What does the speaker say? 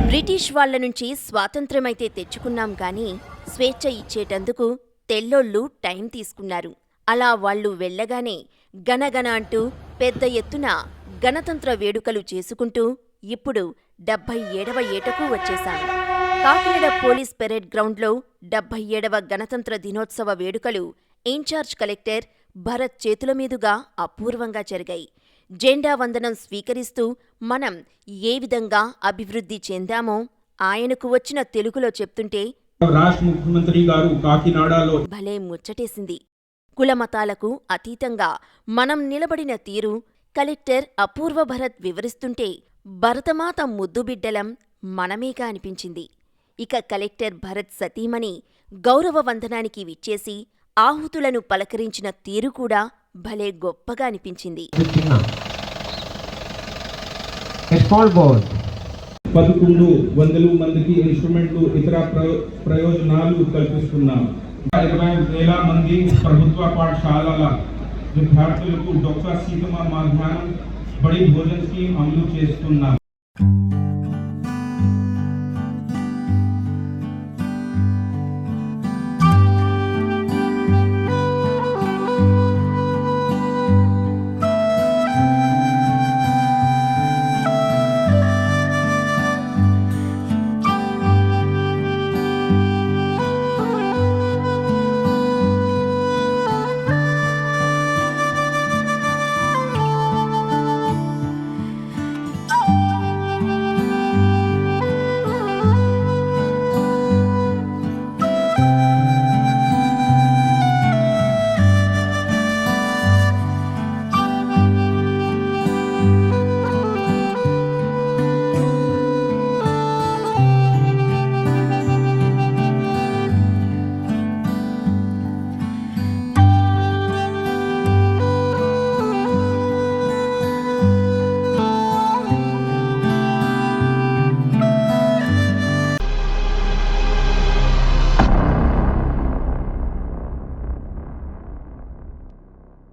British వాళ్ల నుంచి స్వాతంత్ర్యమైతే తెచ్చుకున్నాం గాని స్వేచ్ఛ ఇచ్చేటందుకు తెల్లోళ్ళు టైం తీసుకున్నారు. అలా వాళ్లు వెళ్లగానే గనగన అంటూ పెద్ద ఎత్తున గణతంత్ర వేడుకలు చేసుకుంటూ ఇప్పుడు 77వ ఏటకు వచ్చేశాం. కాకినాడ పోలీస్ పెరేడ్ గ్రౌండ్లో 77వ గణతంత్ర దినోత్సవ వేడుకలు ఇన్ఛార్జ్ కలెక్టర్ భరత్ చేతుల మీదుగా అపూర్వంగా జరిగాయి. జెండా వందనం స్వీకరిస్తూ మనం ఏ విధంగా అభివృద్ధి చెందామో ఆయనకు వచ్చిన తెలుగులో చెప్తుంటే రాష్ట్ర ముఖ్యమంత్రి గారు కాకినాడలో భలే ముచ్చటేసింది. కులమతాలకు అతీతంగా మనం నిలబడిన తీరు కలెక్టర్ అపూర్వ భరత్ వివరిస్తుంటే భరతమాత ముద్దుబిడ్డలం మనమేగా అనిపించింది. ఇక కలెక్టర్ భరత్ సతీమణి గౌరవ వందనానికి విచ్చేసి ఆహుతులను పలకరించిన తీరు కూడా భలే గొప్పగా అనిపించింది. 1100 మందికి ఇన్స్ట్రుమెంట్లు ఇతర ప్రయోజనాలు కల్పిస్తున్నాం. 20,000 మంది ప్రభుత్వ పాఠశాలల విద్యార్థులకు డాక్టర్ సీతమ్మ మధ్యాహ్నం బడి భోజన స్కీమ్ అమలు చేస్తున్నాం.